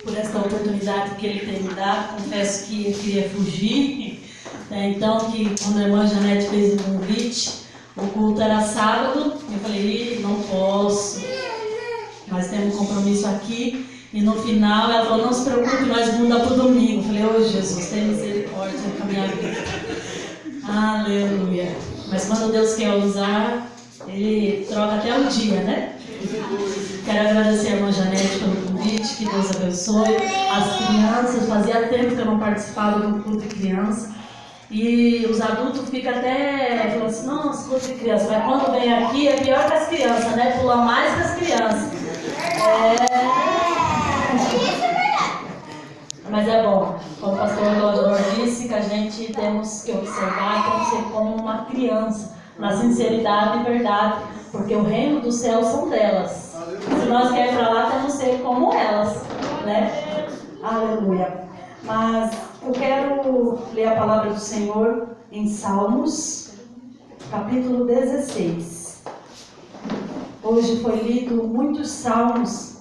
por esta oportunidade que ele tem me dado. Confesso que eu queria fugir, então que quando a irmã Janete fez o convite, o culto era sábado, eu falei, não posso, nós temos um compromisso aqui. E no final ela falou, não se preocupe, nós mudamos para o domingo. Eu falei, ô Jesus, tem misericórdia com a minha vida. Aleluia. Mas quando Deus quer usar, Ele troca até o dia, né? Quero agradecer a irmã Janete pelo convite, que Deus abençoe. As crianças, fazia tempo que eu não participava de um culto de criança. E os adultos ficam até falando assim, nossa, culto de criança. Mas quando vem aqui é pior que as crianças, né? Pula mais que as crianças. Mas é bom, como o pastor Dodor disse, que a gente temos que observar, temos que ser como uma criança, na sinceridade e verdade, porque o reino dos céus são delas. Se nós queremos ir para lá, temos que ser como elas, né? Aleluia. Mas eu quero ler a palavra do Senhor em Salmos, capítulo 16. Hoje foi lido muitos salmos.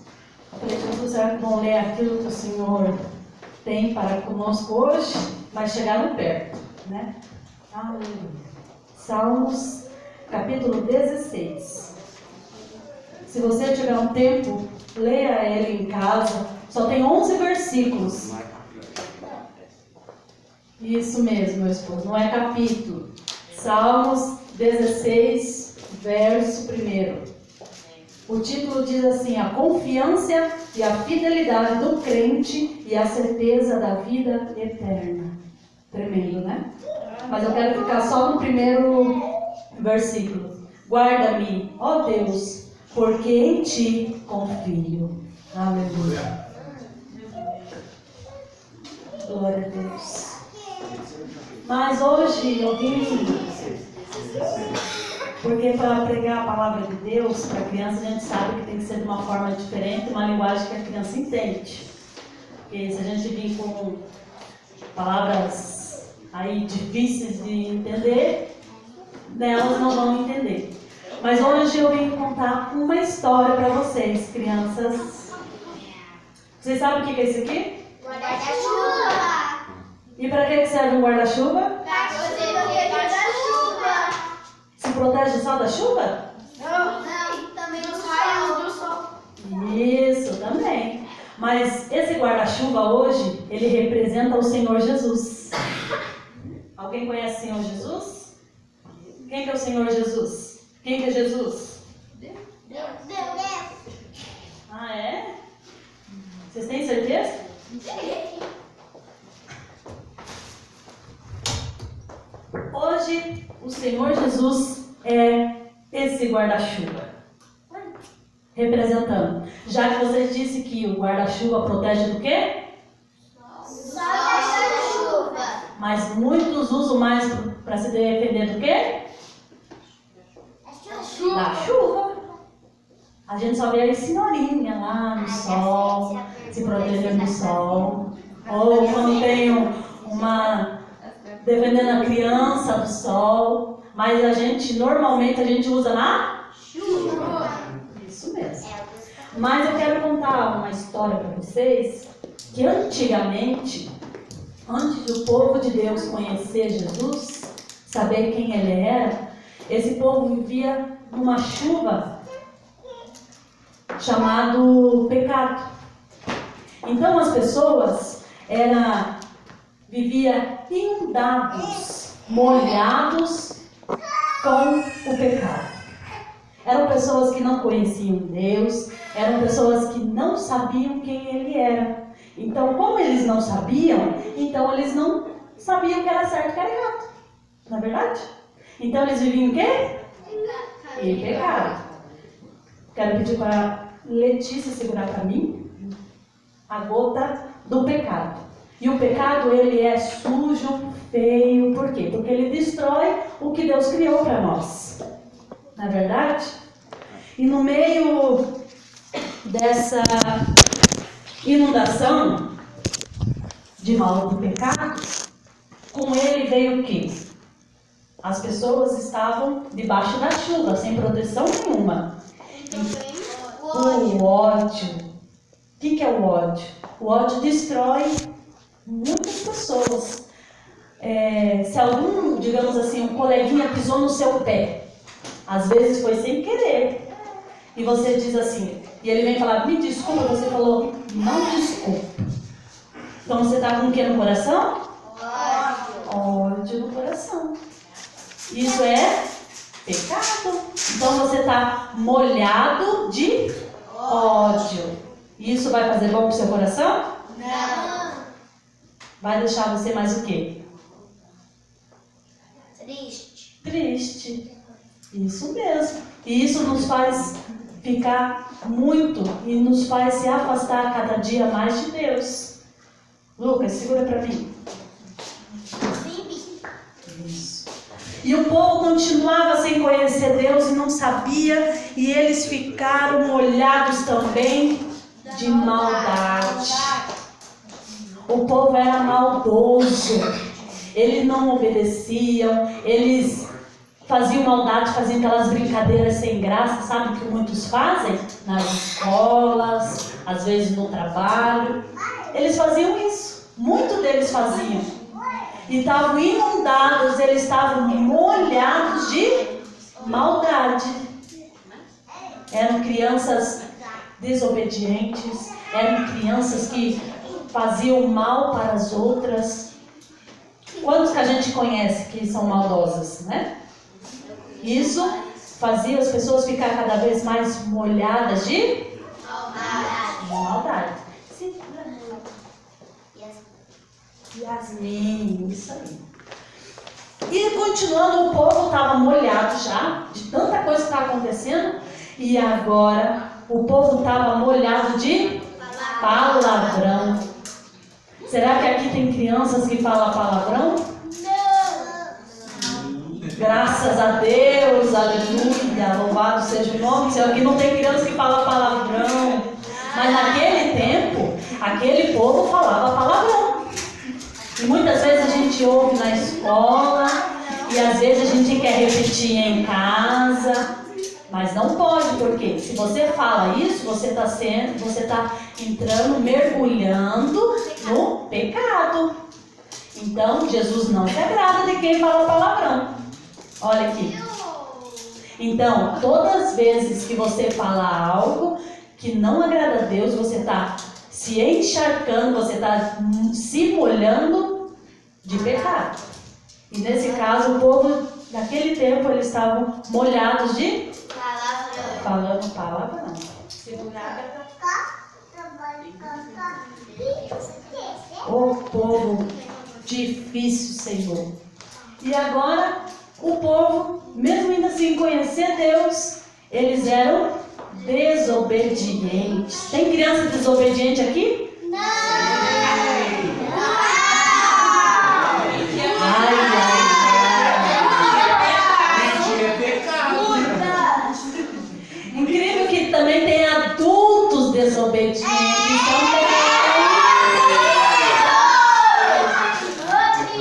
Eu falei, Jesus, será que vão ler aquilo que o Senhor tem para conosco hoje? Mas chegaram perto, né? Aleluia. Salmos, capítulo 16. Se você tiver um tempo, leia ele em casa. Só tem 11 versículos. Isso mesmo, meu esposo, não é capítulo. Salmos 16, verso 1. O título diz assim, a confiança e a fidelidade do crente e a certeza da vida eterna. Tremendo, né? Mas eu quero ficar só no primeiro versículo. Guarda-me, ó Deus, porque em ti confio. Aleluia. Glória a Deus. Mas hoje eu vim, porque para pregar a palavra de Deus para a criança, a gente sabe que tem que ser de uma forma diferente, uma linguagem que a criança entende. Porque se a gente vir com palavras aí difíceis de entender, elas não vão entender. Mas hoje eu vim contar uma história para vocês, crianças. Vocês sabem o que é isso aqui? Guarda-chuva. E para que serve um guarda-chuva? Para proteger da chuva. Se protege só da chuva? Não, também os raios do sol. Isso, também. Mas esse guarda-chuva hoje, ele representa o Senhor Jesus. Alguém conhece o Senhor Jesus? Quem que é o Senhor Jesus? Quem que é Jesus? Deus. Ah, é? Vocês têm certeza? Hoje, o Senhor Jesus é esse guarda-chuva. Representando. Já que você disse que o guarda-chuva protege do quê? Só da chuva. Mas muitos usam mais para se defender do quê? Da chuva. A gente só vê a senhorinha lá no sol, se protegendo do sol. Ou quando tem defendendo a criança do sol. Mas normalmente a gente usa na chuva. Isso mesmo. Mas eu quero contar uma história para vocês, que antigamente, antes do povo de Deus conhecer Jesus, saber quem ele era, esse povo vivia numa chuva chamado pecado. Então as pessoas viviam inundados, molhados com o pecado. Eram pessoas que não conheciam Deus, eram pessoas que não sabiam quem Ele era. Então, como eles não sabiam, então eles não sabiam o que era certo e o que era errado. Não é verdade? Então eles viviam em quê? Em pecado. Quero pedir para a Letícia segurar para mim a gota do pecado. E o pecado, ele é sujo, feio. Por quê? Porque ele destrói o que Deus criou para nós. Não é verdade? E no meio dessa inundação de mal do pecado, com ele veio o quê? As pessoas estavam debaixo da chuva, sem proteção nenhuma. O ódio, que é o ódio? O ódio destrói muitas pessoas. Se algum, digamos assim, um coleguinha pisou no seu pé, às vezes foi sem querer, e você diz assim, e ele vem falar, me desculpa, você falou, não desculpa. Então você está com o que no coração? Ódio no coração. Isso é pecado. Então você está molhado de ódio. Isso vai fazer bom para o seu coração? Não. Vai deixar você mais o quê? Triste. Triste. Isso mesmo. E isso nos faz ficar muito e nos faz se afastar cada dia mais de Deus. Lucas, segura para mim. Isso. E o povo continuava sem conhecer Deus e não sabia, e eles ficaram molhados também de maldade. O povo era maldoso, eles não obedeciam, eles faziam maldade, faziam aquelas brincadeiras sem graça, sabe o que muitos fazem? Nas escolas, às vezes no trabalho. Eles faziam isso, muitos deles faziam. E estavam inundados, eles estavam molhados de maldade. Eram crianças desobedientes, eram crianças que faziam mal para as outras. Quantos que a gente conhece que são maldosas, né? Isso fazia as pessoas ficar cada vez mais molhadas de maldade. Sim. Yasmin, isso aí. E continuando, o povo estava molhado já, de tanta coisa que estava acontecendo, e agora o povo estava molhado de palavrão. Será que aqui tem crianças que falam palavrão? Não. Graças a Deus, aleluia, louvado seja o nome do Senhor. Aqui não tem criança que fala palavrão. Mas naquele tempo, aquele povo falava palavrão. E muitas vezes a gente ouve na escola, e às vezes a gente quer repetir em casa, mas não pode, porque se você fala isso, você está entrando, mergulhando no pecado. Então, Jesus não se agrada de quem fala palavrão. Olha aqui. Então, todas as vezes que você fala algo que não agrada a Deus, você está se encharcando, você está se molhando de pecado. E nesse caso, o povo, naquele tempo, eles estavam molhados de falando palavrão. O povo difícil, Senhor. E agora, o povo, mesmo ainda sem conhecer Deus, eles eram desobedientes. Tem criança desobediente aqui? Não! Ai, ai, ai. Incrível que também tem adultos desobedientes.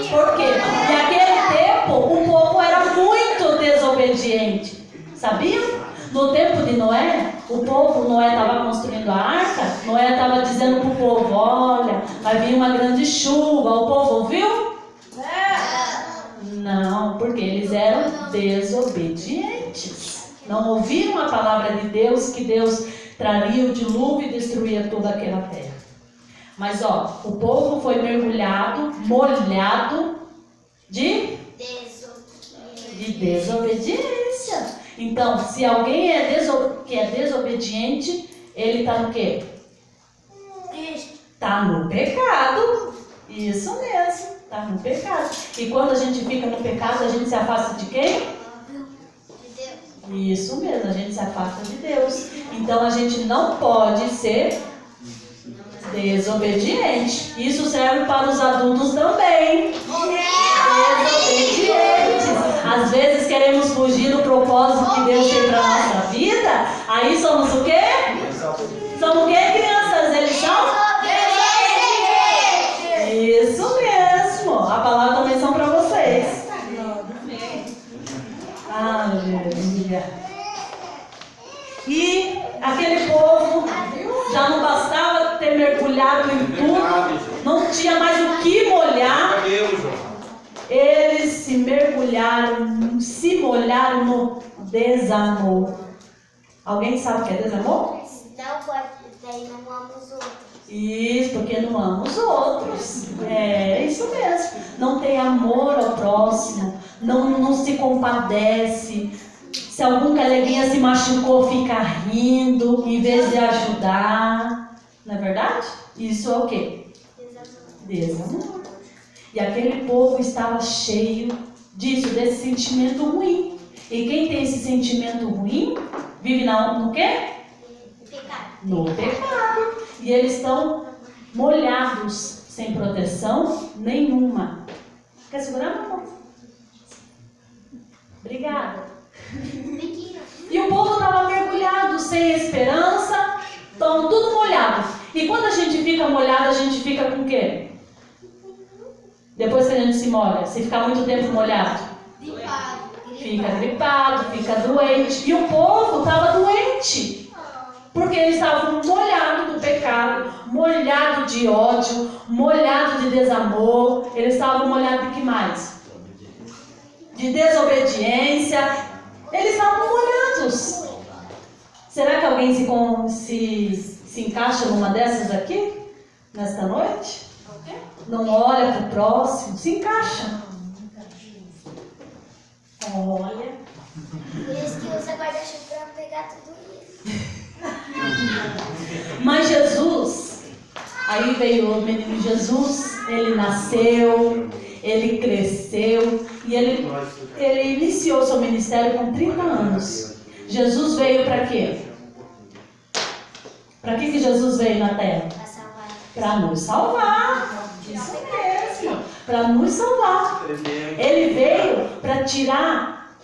Por quê? E naquele tempo o povo era muito desobediente. Sabiam? No tempo de Noé, Noé estava construindo a arca, Noé estava dizendo para o povo, olha, vai vir uma grande chuva. O povo ouviu? Não, porque eles eram desobedientes. Não ouviram a palavra de Deus, que Deus traria o dilúvio e destruía toda aquela terra. Mas o povo foi mergulhado, molhado de desobediência. Então, se alguém que é desobediente, ele está no quê? Está no pecado. Isso mesmo, está no pecado. E quando a gente fica no pecado, a gente se afasta de quem? De Deus. Isso mesmo, a gente se afasta de Deus. Então, a gente não pode ser desobediente. Isso serve para os adultos também. Desobedientes. Às vezes queremos fugir do propósito que Deus tem para a nossa vida. Aí somos o quê? Somos o quê, crianças? Eles são? Isso mesmo. A palavra também são para vocês. Aleluia. E aquele povo já não bastava mergulhado em tudo, não tinha mais o que molhar. Eles se molharam no desamor. Alguém sabe o que é desamor? Não pode, daí não ama os outros. Isso, porque não ama os outros. É isso mesmo. Não tem amor ao próximo, não se compadece. Se algum coleguinha se machucou, fica rindo em vez de ajudar. Não é verdade? Isso é o quê? Desamor. E aquele povo estava cheio disso, desse sentimento ruim. E quem tem esse sentimento ruim, vive no quê? Pecado. No pecado. E eles estão molhados, sem proteção nenhuma. Quer segurar, meu amor? Obrigada. E o povo estava mergulhado, sem esperança, estão tudo molhado. E quando a gente fica molhado, a gente fica com o quê? Depois que a gente se molha, se ficar muito tempo molhado, fica gripado, fica doente. E o povo estava doente, porque eles estavam molhados do pecado, molhados de ódio, molhados de desamor. Eles estavam molhados de que mais? De desobediência. Eles estavam molhados. Será que alguém se encaixa numa dessas aqui, nesta noite? Não olha para o próximo, se encaixa. Olha. Por isso que usa guarda-chuva para pegar tudo isso. Mas Jesus, aí veio o menino Jesus, ele nasceu, ele cresceu e ele iniciou seu ministério com 30 anos. Jesus veio para quê? Para que Jesus veio na terra? Para salvar. Para nos salvar. Isso mesmo, para nos salvar. Ele veio para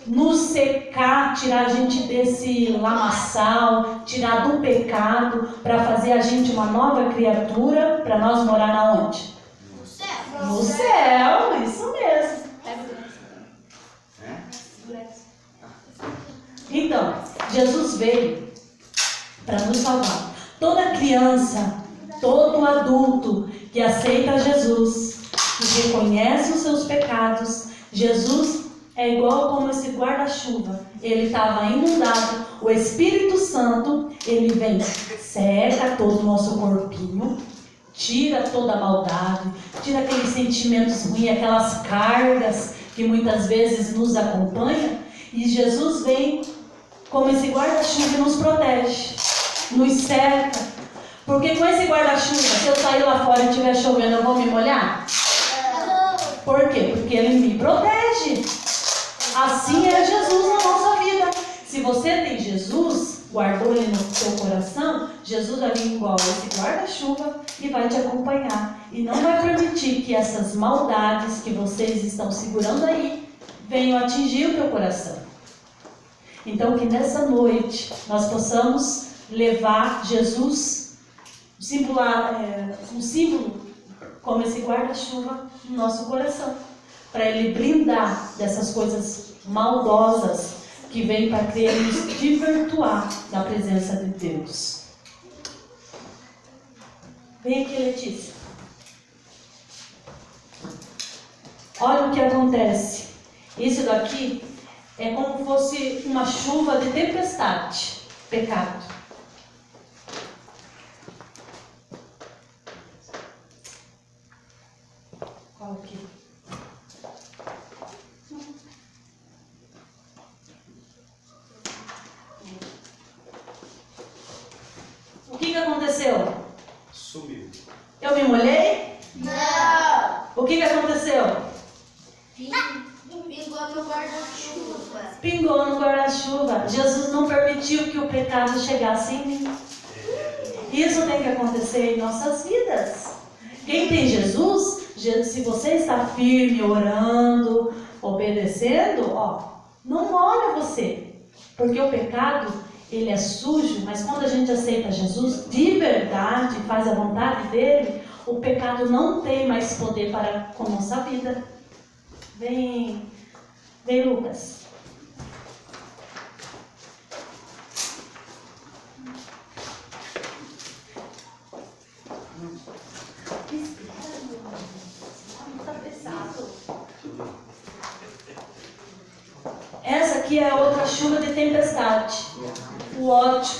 nos secar, tirar a gente desse lamaçal, tirar do pecado, para fazer a gente uma nova criatura, para nós morar na onde? No céu. No céu, isso mesmo. Então, Jesus veio para nos salvar. Toda criança, todo adulto que aceita Jesus, que reconhece os seus pecados, Jesus é igual como esse guarda-chuva. Ele estava inundado, o Espírito Santo, ele vem, seca todo o nosso corpinho, tira toda a maldade, tira aqueles sentimentos ruins, aquelas cargas que muitas vezes nos acompanham, e Jesus vem como esse guarda-chuva e nos protege, nos cerca. Porque com esse guarda-chuva, se eu sair lá fora e estiver chovendo, eu vou me molhar? Por quê? Porque ele me protege. Assim é Jesus na nossa vida. Se você tem Jesus, guardou ele no seu coração, Jesus vai vir igual esse guarda-chuva e vai te acompanhar. E não vai permitir que essas maldades que vocês estão segurando aí venham atingir o teu coração. Então que nessa noite nós possamos levar Jesus, um símbolo como esse guarda-chuva no nosso coração, para ele brindar dessas coisas maldosas que vêm para querer nos desvirtuar da presença de Deus. Vem aqui, Letícia. Olha o que acontece. Isso daqui é como se fosse uma chuva de tempestade. Pecado. Qual aqui? O que aconteceu? Sumiu. Eu me molhei? Não. O que aconteceu? Pingou no guarda-chuva. Pingou no guarda-chuva. Jesus não permitiu que o pecado chegasse em mim. Isso tem que acontecer em nossas vidas. Quem tem Jesus, se você está firme, orando, obedecendo, não molha você. Porque o pecado, ele é sujo, mas quando a gente aceita Jesus de verdade, faz a vontade dele, o pecado não tem mais poder para com nossa vida. Vem Lucas. Tá pesado. Essa aqui é outra chuva de tempestade. O ódio.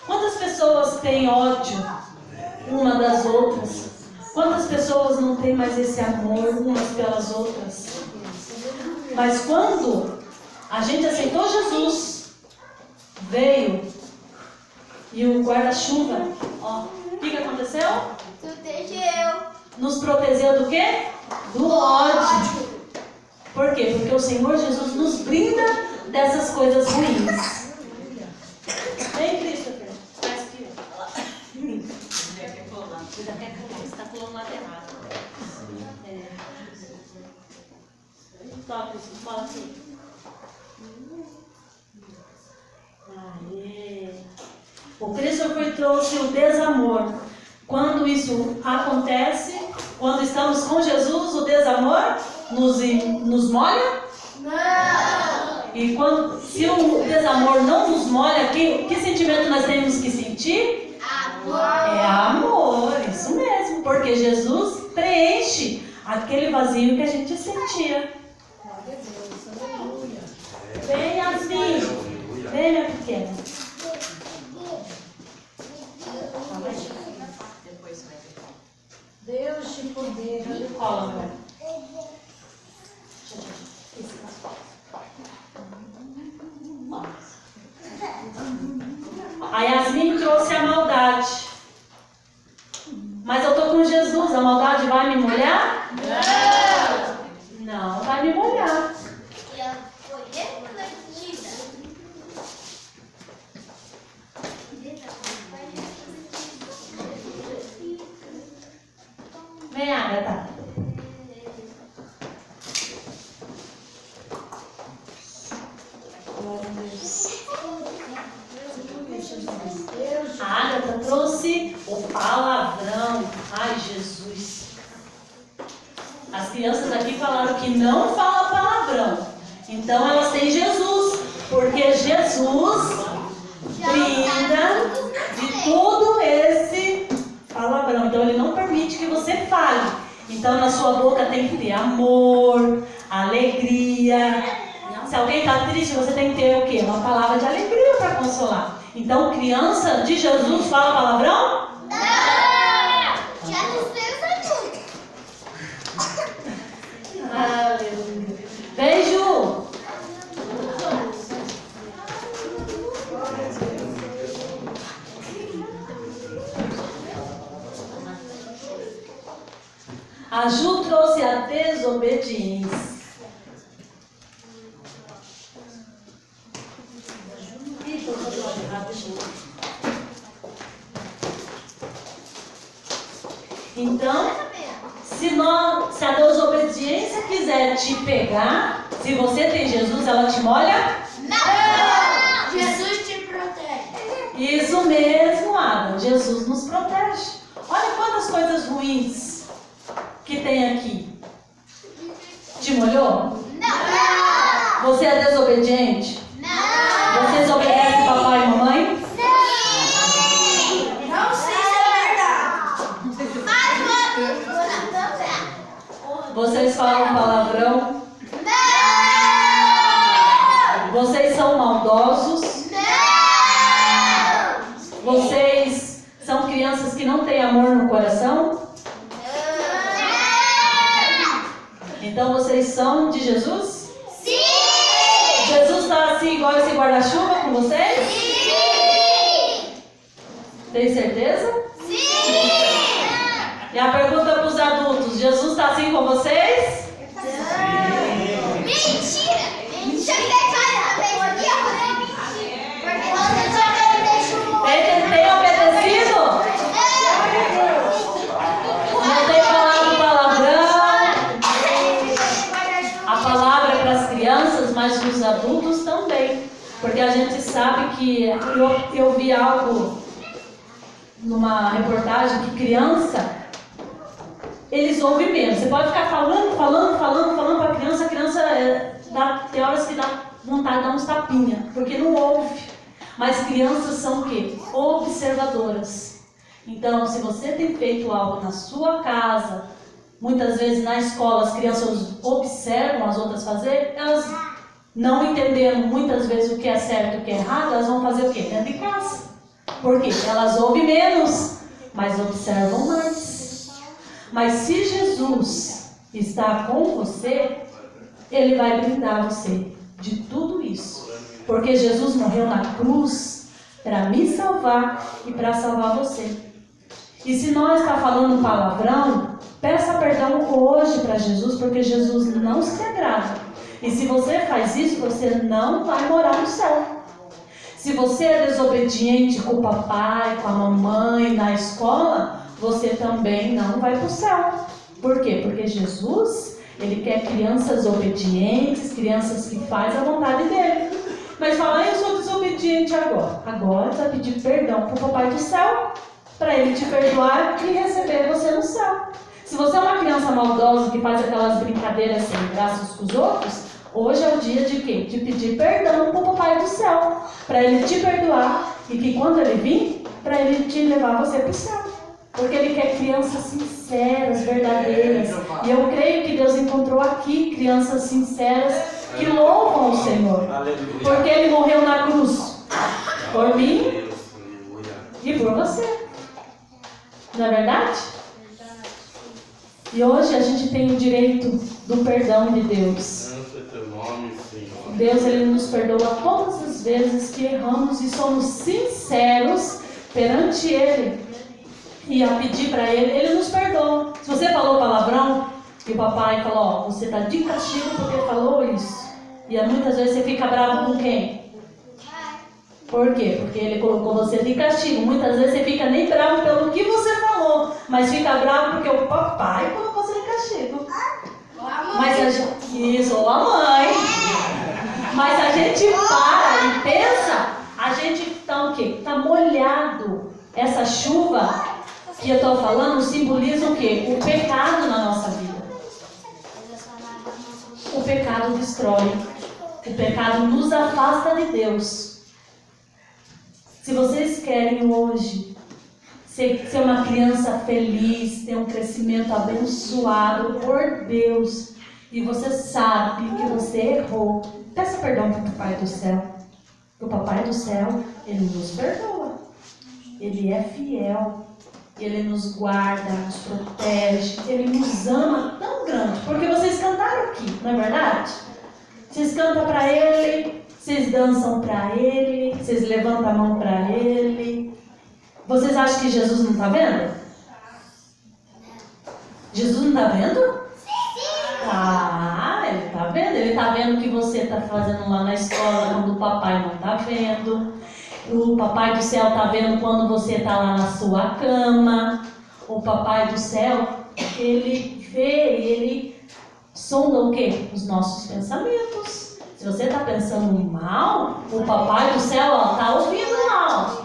Quantas pessoas têm ódio uma das outras? Quantas pessoas não têm mais esse amor umas pelas outras? Mas quando a gente aceitou Jesus, veio e o guarda-chuva, ó, o que aconteceu? Protegeu. Nos protegeu do quê? Do ódio. Por quê? Porque o Senhor Jesus nos brinda dessas coisas ruins. Vem, Christopher. Faz aqui. Você está pulando lá errado. Toca, fala assim. Aê. O Christopher trouxe o desamor. Quando isso acontece, quando estamos com Jesus, o desamor nos molha? Não. E se o desamor não nos molha, que sentimento nós temos que sentir? Amor. É amor, isso mesmo. Porque Jesus preenche aquele vazio que a gente sentia. Vem, Yasmin. Vem, minha pequena. Deus te poder. Cola, amor. A Yasmin trouxe a maldade. Mas eu estou com Jesus, a maldade vai me molhar? Não! Não vai me molhar. E ela foi refletida. Vem, Agatha. A Agatha trouxe o palavrão. Ai, Jesus. As crianças aqui falaram que não fala palavrão. Então elas têm Jesus. Porque Jesus brinda de todo esse palavrão. Então ele não permite que você fale. Então na sua boca tem que ter amor, alegria. Se alguém está triste, você tem que ter o quê? Uma palavra de alegria para consolar. Então, criança de Jesus fala palavrão? Não! Já não sei tudo. Aleluia. Beijo! A Ju trouxe a desobediência. Então, se a desobediência quiser te pegar, se você tem Jesus, ela te molha? Não! Jesus te protege. Isso mesmo, Adam. Jesus nos protege. Olha quantas coisas ruins que tem aqui. Te molhou? Não! Você é desobediente? Não! Você desobedece papai e mamãe? Não sei se é verdade. Mas vamos. Vocês falam palavrão? Não! Vocês são maldosos? Não! Vocês são crianças que não têm amor no coração? Não! Então vocês são de Jesus? Sim! Jesus está assim igual esse guarda-chuva com vocês? Sim! Tem certeza? Sim! E a pergunta para os adultos: Jesus está assim com vocês? Mentira! Mentira! Porque você só deixa Tem obedecido? Não tem falado palavrão? A palavra é para as crianças, mas para os adultos também. Porque a gente sabe que eu vi algo numa reportagem que criança, eles ouvem mesmo. Você pode ficar falando para a criança tem horas que dá vontade de dar uns tapinha, porque não ouve. Mas crianças são o quê? Observadoras. Então, se você tem feito algo na sua casa, muitas vezes na escola as crianças observam as outras fazer, elas não entendendo muitas vezes o que é certo e o que é errado, elas vão fazer o quê? Dentro de casa. Por quê? Elas ouvem menos, mas observam mais. Mas se Jesus está com você, Ele vai brindar você de tudo isso. Porque Jesus morreu na cruz para me salvar e para salvar você. E se nós está falando palavrão, peça perdão hoje para Jesus, porque Jesus não se agrada. E se você faz isso, você não vai morar no céu. Se você é desobediente com o papai, com a mamãe, na escola, você também não vai para o céu. Por quê? Porque Jesus, Ele quer crianças obedientes, crianças que fazem a vontade dEle. Mas fala, eu sou desobediente agora. Agora você vai pedir perdão para o papai do céu, para Ele te perdoar e receber você no céu. Se você é uma criança maldosa que faz aquelas brincadeiras sem graças com os outros, hoje é o dia de quê? De pedir perdão para o papai do céu, para Ele te perdoar e que quando Ele vir, para Ele te levar você para o céu. Porque Ele quer crianças sinceras, verdadeiras. E eu creio que Deus encontrou aqui crianças sinceras que louvam o Senhor. Porque Ele morreu na cruz por mim e por você. Não é verdade? E hoje a gente tem o direito do perdão de Deus. Deus, Ele nos perdoa todas as vezes que erramos e somos sinceros perante Ele. E a pedir para Ele, Ele nos perdoa. Se você falou palavrão, e o papai falou, ó, você está de castigo porque falou isso. E muitas vezes você fica bravo com quem? Por quê? Porque Ele colocou você de castigo. Muitas vezes você fica nem bravo pelo que você falou, mas fica bravo porque o papai colocou você de castigo. Mas a gente, isso, ou a mãe. Mas a gente para e pensa, a gente está o quê? Está molhado. Essa chuva que eu estou falando simboliza o quê? O pecado na nossa vida. O pecado destrói. O pecado nos afasta de Deus. Se vocês querem hoje ser uma criança feliz, ter um crescimento abençoado por Deus, e você sabe que você errou, peça perdão para o Papai do Céu. O Papai do Céu, Ele nos perdoa. Ele é fiel. Ele nos guarda, nos protege. Ele nos ama tão grande. Porque vocês cantaram aqui, não é verdade? Vocês cantam para Ele, vocês dançam para Ele, vocês levantam a mão para Ele. Vocês acham que Jesus não está vendo? Jesus não está vendo? Ah, Ele está vendo. Ele está vendo o que você está fazendo lá na escola, quando o papai não está vendo. O Papai do Céu está vendo quando você está lá na sua cama. O Papai do Céu, Ele vê e Ele sonda o quê? Os nossos pensamentos. Se você está pensando mal, o Papai do Céu está ouvindo mal.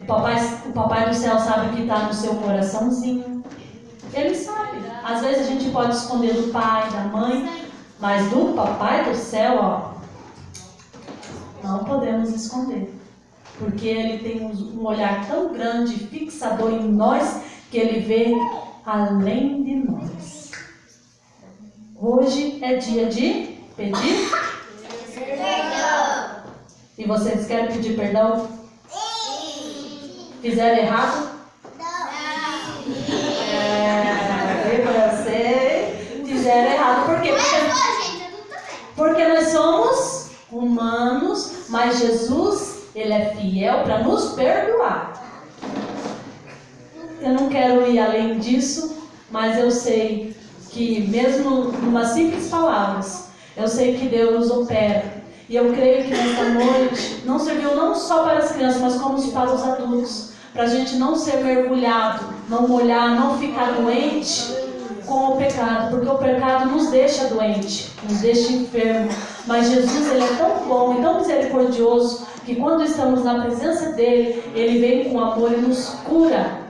O Papai do Céu sabe o que está no seu coraçãozinho. Ele sabe. Às vezes a gente pode esconder do pai, da mãe, mas do Papai do Céu, ó, não podemos esconder. Porque Ele tem um olhar tão grande, fixador em nós, que Ele vê além de nós. Hoje é dia de pedir perdão. E vocês querem pedir perdão? Fizeram errado? Eu sei. Fizeram errado. Por quê? Porque nós somos humanos, mas Jesus, Ele é fiel para nos perdoar. Eu não quero ir além disso, mas eu sei que mesmo numa simples palavras, eu sei que Deus opera. E eu creio que nesta noite não serviu não só para as crianças, mas como para os adultos. Para a gente não ser mergulhado, não molhar, não ficar doente com o pecado. Porque o pecado nos deixa doente, nos deixa enfermo. Mas Jesus, Ele é tão bom e tão misericordioso, que quando estamos na presença dEle, Ele vem com amor e nos cura.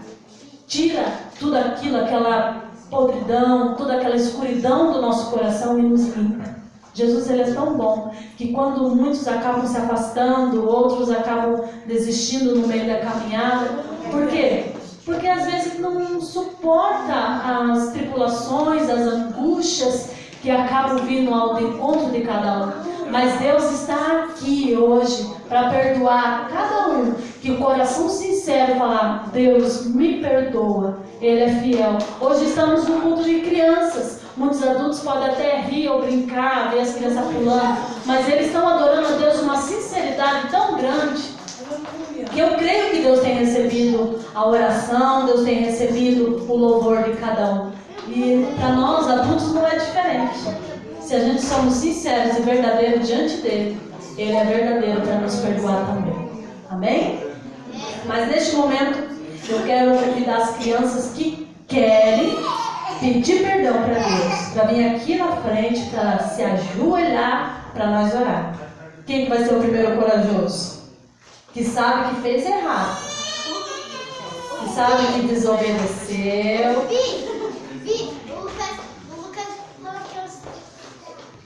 Tira tudo aquilo, aquela podridão, toda aquela escuridão do nosso coração e nos limpa. Jesus, Ele é tão bom que quando muitos acabam se afastando, outros acabam desistindo no meio da caminhada, Por quê? Porque às vezes não suporta as tribulações, as angústias que acabam vindo ao encontro de cada um. Mas Deus está aqui hoje para perdoar cada um que o coração sincero falar: Deus, me perdoa, Ele é fiel. Hoje estamos no culto de crianças. Muitos adultos podem até rir ou brincar, ver as crianças pulando, mas eles estão adorando a Deus de uma sinceridade tão grande que eu creio que Deus tem recebido a oração, Deus tem recebido o louvor de cada um. E para nós adultos não é diferente. Se a gente somos sinceros e verdadeiros diante dele, ele é verdadeiro para nos perdoar também. Amém? Mas neste momento eu quero convidar as crianças que querem pedir perdão para Deus, para vir aqui na frente, para se ajoelhar, para nós orar. Quem que vai ser o primeiro corajoso? Que sabe que fez errado, que sabe que desobedeceu.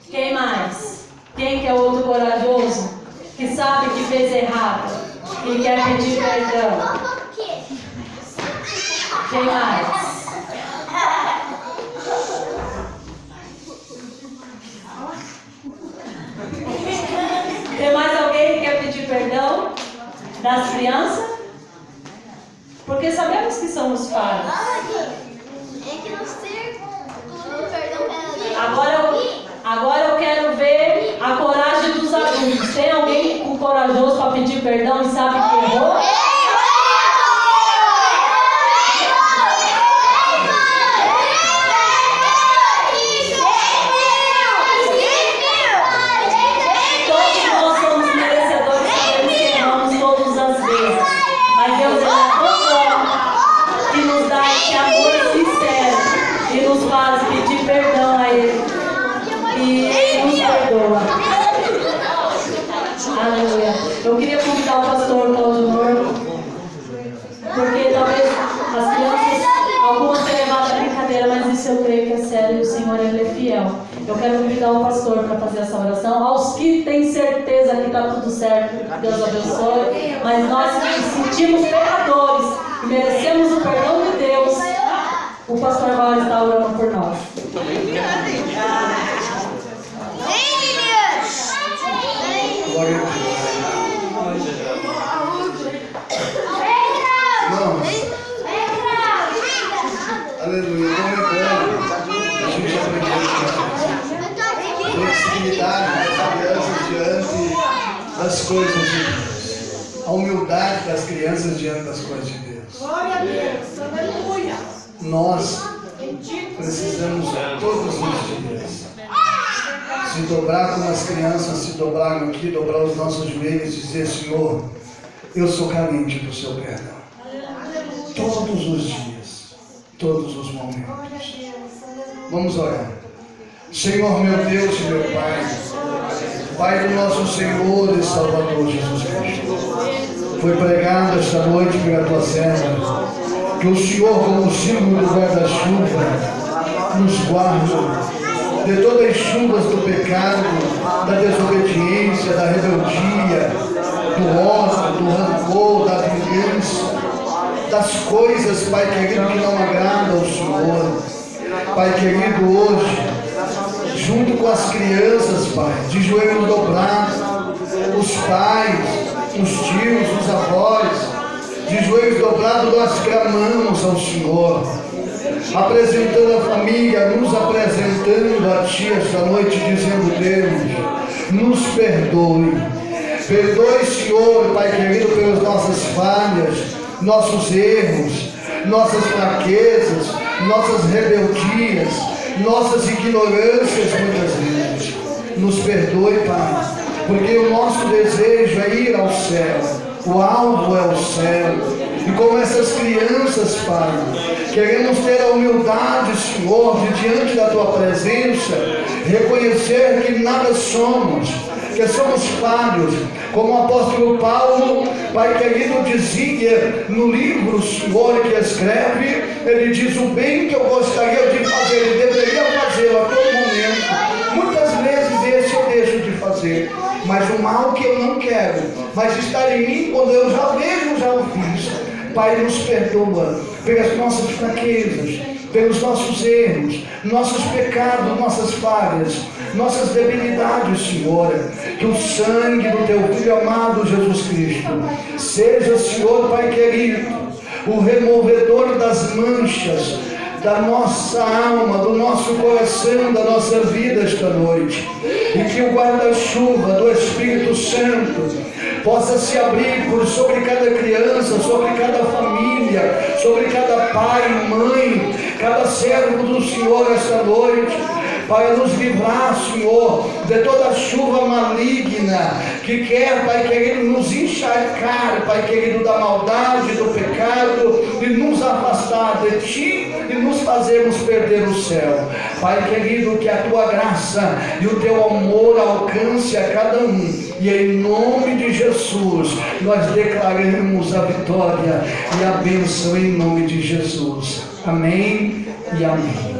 Quem mais? Quem que é o outro corajoso? Que sabe que fez errado e quer pedir perdão. Quem mais? Tem mais alguém que quer pedir perdão das crianças? Porque sabemos que somos falhos. Agora eu quero ver a coragem dos adultos. Tem alguém corajoso para pedir perdão e sabe que errou? Eu queria convidar o pastor Cláudio Norco, porque talvez as crianças, algumas tenham levado a brincadeira, mas isso eu creio que é sério e o Senhor ele é fiel. Eu quero convidar o pastor para fazer essa oração. Aos que têm certeza que está tudo certo, Deus abençoe, mas nós que sentimos pecadores e merecemos o perdão de Deus, o pastor vai estar orando por nós. Glória a Deus. Aleluia. A gente aprendeu flexibilidade das crianças diante das coisas de Deus. A humildade das crianças diante das coisas de Deus. Glória a Deus. Aleluia. Nós precisamos todos os dias se dobrar como as crianças se dobraram aqui, dobrar os nossos joelhos e dizer: Senhor, eu sou carente do seu perdão. Todos os dias, todos os momentos. Vamos orar. Senhor, meu Deus e meu Pai, Pai do nosso Senhor e Salvador Jesus Cristo, foi pregado esta noite pela tua serva, que o Senhor, como símbolo do guarda-chuva, nos guarda de todas as chuvas do pecado, da desobediência, da rebeldia, do ódio, do rancor, da vingança, das coisas, Pai querido, que não agradam ao Senhor. Pai querido, hoje, junto com as crianças, Pai, de joelhos dobrados, os pais, os tios, os avós, de joelhos dobrados, nós clamamos ao Senhor, apresentando a família, nos apresentando a Ti esta noite, dizendo: Deus, nos perdoe. Perdoe, Senhor, Pai querido, pelas nossas falhas, nossos erros, nossas fraquezas, nossas rebeldias, nossas ignorâncias muitas vezes. Nos perdoe, Pai, porque o nosso desejo é ir ao céu, o alvo é o céu. E como essas crianças, Pai, queremos ter a humildade, Senhor, de diante da Tua presença, reconhecer que nada somos, que somos falhos, como o apóstolo Paulo, Pai querido, dizia no livro, Senhor, que escreve, ele diz: o bem que eu gostaria de fazer, e deveria fazê-lo a todo momento, muitas vezes esse eu deixo de fazer, mas o mal que eu não quero, mas está em mim, quando eu já mesmo já o fiz. Pai, nos perdoa pelas nossas fraquezas, pelos nossos erros, nossos pecados, nossas falhas, nossas debilidades, Senhor. Que o sangue do Teu Filho amado Jesus Cristo seja, Senhor, Pai querido, o removedor das manchas da nossa alma, do nosso coração, da nossa vida esta noite. E que o guarda-chuva do Espírito Santo possa se abrir sobre cada criança, sobre cada família, sobre cada pai, mãe, cada servo do Senhor esta noite, para nos livrar, Senhor, de toda chuva maligna que quer, Pai querido, nos encharcar, Pai querido, da maldade, do pecado, e nos afastar de Ti e nos fazermos perder o céu. Pai querido, que a Tua graça e o Teu amor alcance a cada um, e em nome de Jesus nós declaramos a vitória e a bênção em nome de Jesus. Amém e amém.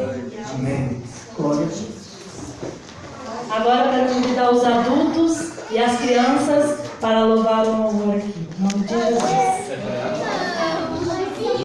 Amém. Glória a Deus. Agora eu quero convidar os adultos e as crianças para louvar o louvor aqui. Em nome de Jesus.